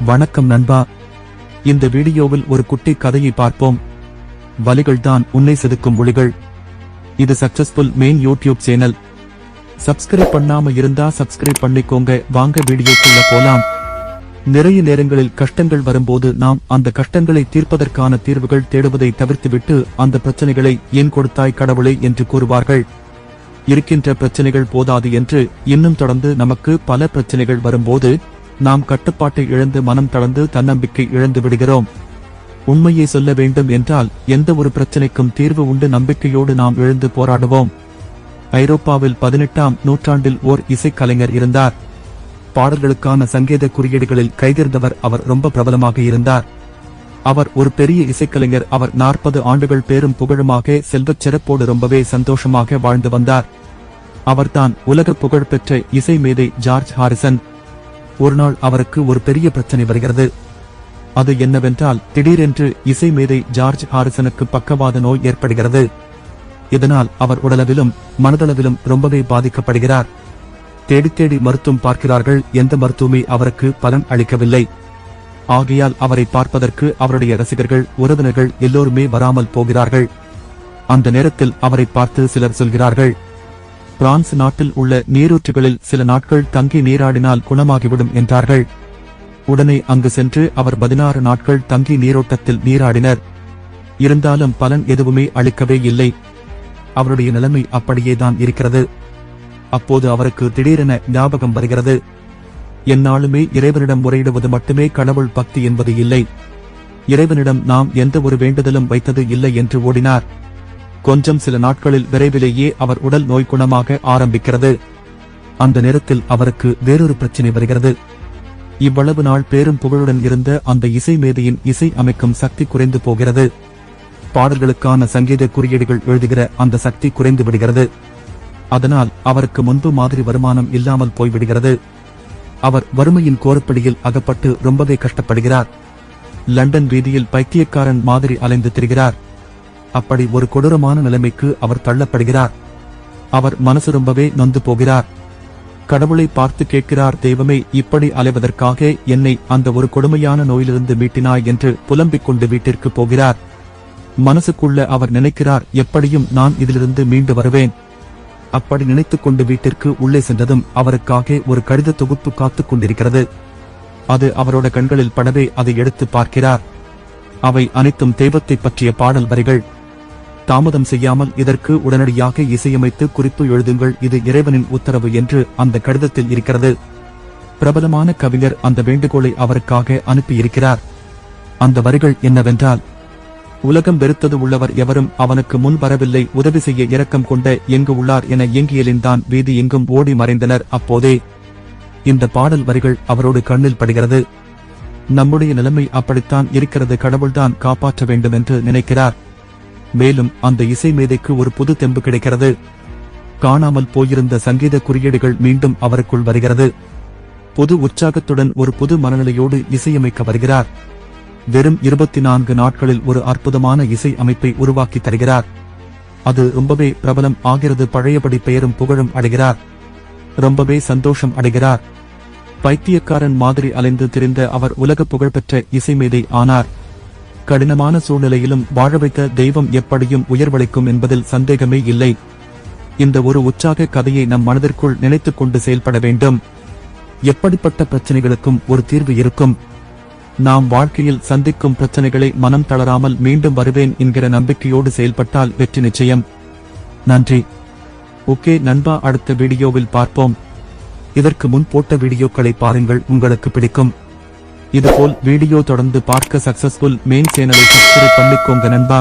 வணக்கம் நண்பா. இந்த வீடியோவில் ஒரு குட்டி கதையை பார்ப்போம். வலிகள்தான் உன்னை செதுக்கும் ஒளிகள். இது successful main YouTube channel. Subscribe பண்ணாம இருந்தா சப்ஸ்கிரைப் பண்ணிக்கோங்க. வாங்க வீடியோக்குள்ள போலாம். நிறைய நேரங்களில் கஷ்டங்கள் வரும்போது நாம் அந்த கஷ்டங்களை தீர்ப்பதற்கான தீர்வுகள் தேடுவதை தவிர்த்துவிட்டு அந்த பிரச்சனைகளை ஏன் கொடுத்தாய் கடவுளே என்று கூறுவார்கள். இருக்கின்ற பிரச்சனைகள் போதாது என்று இன்னும் தொடர்ந்து நமக்கு பல பிரச்சனைகள் வரும்போது நாம் கட்டுப்பாட்டை இழந்து மனம் தளர்ந்து தன்னம்பிக்கை இழந்து விடுகிறோம். உண்மையை சொல்ல வேண்டும் என்றால் எந்த ஒரு பிரச்சனைக்கும் தீர்வு உண்டு. நம்பிக்கையோடு நாம் எழுந்து போராடுவோம். ஐரோப்பாவில் 18ஆம் நூற்றாண்டில் ஓர் இசைக்கலைஞர் இருந்தார். பாடல்களுக்கான சங்கீத குறியீடுகளில் கைதேர்ந்தவர். அவர் ரொம்ப பிரபலமாக இருந்தார். அவர் ஒரு பெரிய இசைக்கலைஞர். அவர் 40 ஆண்டுகள் பேரும் புகழுமாக செல்வச் சிறப்போடு ரொம்பவே சந்தோஷமாக வாழ்ந்து வந்தார். அவர்தான் உலக புகழ்பெற்ற இசை மேதை ஜார்ஜ் ஹாரிசன். ஒருநாள் அவருக்கு ஒரு பெரிய பிரச்சனை வருகிறது. அது என்னவென்றால் திடீரென்று இசை மேதை ஜார்ஜ் ஹாரிசனுக்கு பக்கவாத நோய் ஏற்படுகிறது. இதனால் அவர் உடலவிலும் மனதளவிலும் ரொம்பவே பாதிக்கப்படுகிறார். தேடி தேடி மருத்துவம் பார்க்கிறார்கள். எந்த மருத்துவமே அவருக்கு பலன் அளிக்கவில்லை. ஆகையால் அவரை பார்ப்பதற்கு அவருடைய ரசிகர்கள் உறவினர்கள் எல்லோருமே வராமல் போகிறார்கள். அந்த நேரத்தில் அவரை பார்த்து சிலர் சொல்கிறார்கள், பிரான்ஸ் நாட்டில் உள்ள நீரூற்றுகளில் சில நாட்கள் தங்கி நீராடினால் குணமாகிவிடும் என்றார்கள். உடனே அங்கு சென்று அவர் 16 நாட்கள் தங்கி நீரோட்டத்தில் நீராடினர். இருந்தாலும் பலன் எதுவுமே அளிக்கவே இல்லை. அவருடைய நிலைமை அப்படியேதான் இருக்கிறது. அப்போது அவருக்கு திடீரென ஞாபகம் வருகிறது, எந்நாளுமே இறைவனிடம் முறையிடுவது மட்டுமே கடவுள் பக்தி என்பது இல்லை. இறைவனிடம் நாம் எந்த ஒரு வேண்டுதலும் வைத்தது இல்லை என்று ஓடினார். கொஞ்சம் சில நாட்களில் விரைவிலேயே அவர் உடல் நோய் குணமாக ஆரம்பிக்கிறது. அந்த நேரத்தில் அவருக்கு வேறொரு பிரச்சனை வருகிறது. இவ்வளவு நாள் பேரும் புகழுடன் இருந்த அந்த இசை மேதையின் இசை அமைக்கும் சக்தி குறைந்து போகிறது. பாடல்களுக்கான சங்கீத குறியீடுகள் எழுதுகிற அந்த சக்தி குறைந்து விடுகிறது. அதனால் அவருக்கு முன்பு மாதிரி வருமானம் இல்லாமல் போய்விடுகிறது. அவர் வறுமையின் கோரப்படியில் அகப்பட்டு ரொம்பவே கஷ்டப்படுகிறார். லண்டன் வீதியில் பைத்தியக்காரன் மாதிரி அலைந்து திரிகிறார். அப்படி ஒரு கொடூரமான நிலைமைக்கு அவர் தள்ளப்படுகிறார். அவர் மனசு ரொம்பவே நொந்து போகிறார். கடவுளை பார்த்து கேட்கிறார், தெய்வமே, இப்படி அலைவதற்காக என்னை அந்த ஒரு கொடுமையான நோயிலிருந்து மீட்டினாய் என்று புலம்பிக் கொண்டு வீட்டிற்கு போகிறார். மனசுக்குள்ள அவர் நினைக்கிறார், எப்படியும் நான் இதிலிருந்து மீண்டு வருவேன். அப்படி நினைத்துக் கொண்டு வீட்டிற்கு உள்ளே சென்றதும் அவருக்காக ஒரு கடித தொகுப்பு காத்துக் கொண்டிருக்கிறது. அது அவரோட கண்களில் படவே அதை எடுத்து பார்க்கிறார். அவை அனைத்தும் தெய்வத்தை பற்றிய பாடல் வரிகள். தாமதம் செய்யாமல் இதற்கு உடனடியாக இசையமைத்து குறிப்பு எழுதுங்கள், இது இறைவனின் உத்தரவு என்று அந்த கடிதத்தில் இருக்கிறது. பிரபலமான கவிஞர் அந்த வேண்டுகோளை அவருக்காக அனுப்பியிருக்கிறார். அந்த வரிகள் என்னவென்றால், உலகம் வெறுத்தது உள்ளவர் எவரும் அவனுக்கு முன் வரவில்லை, உதவி செய்ய இரக்கம் கொண்ட எங்கு உள்ளார் என ஏங்கியலின்தான் வீதி எங்கும் ஓடி மறைந்தனர். அப்போதே இந்த பாடல் வரிகள் அவரோடு கண்ணில் படுகிறது. நம்முடைய நிலைமை அப்படித்தான் இருக்கிறது, கடவுள்தான் காப்பாற்ற வேண்டும் என்று நினைக்கிறார். மேலும் அந்த இசை மேதைக்கு ஒரு புது தெம்பு கிடைக்கிறது. காணாமல் போயிருந்த சங்கீத குறியீடுகள் மீண்டும் அவருக்குள் வருகிறது. புது உற்சாகத்துடன் ஒரு புது மனநிலையோடு இசையமைக்க வருகிறார். வெறும் 24 நாட்களில் ஒரு அற்புதமான இசை அமைப்பை உருவாக்கி தருகிறார். அது ரொம்பவே பிரபலம் ஆகிறது. பழையபடி பெயரும் புகழும் அடைகிறார். ரொம்பவே சந்தோஷம் அடைகிறார். பைத்தியக்காரன் மாதிரி அலைந்து திரிந்த அவர் உலக புகழ்பெற்ற இசைமேதை ஆனார். கடினமான சூழ்நிலையிலும் வாழ வைத்த தெய்வம் எப்படியும் உயர்வளிக்கும் என்பதில் சந்தேகமே இல்லை. இந்த ஒரு உற்சாக கதையை நம் மனதிற்குள் நினைத்துக் கொண்டு செயல்பட வேண்டும். எப்படிப்பட்ட பிரச்சனைகளுக்கும் ஒரு தீர்வு இருக்கும். நாம் வாழ்க்கையில் சந்திக்கும் பிரச்சனைகளை மனம் தளராமல் மீண்டும் வருவேன் என்கிற நம்பிக்கையோடு செயல்பட்டால் வெற்றி நிச்சயம். நன்றி. ஓகே நண்பா, அடுத்த வீடியோவில் பார்ப்போம். இதற்கு முன் போட்ட வீடியோக்களை பாருங்கள், உங்களுக்கு பிடிக்கும். இதுபோல் வீடியோ தொடர்ந்து பார்க்க சக்சஸ்ஃபுல் மெயின் சேனலை சப்ஸ்கிரைப் பண்ணிக்கோங்க நண்பா.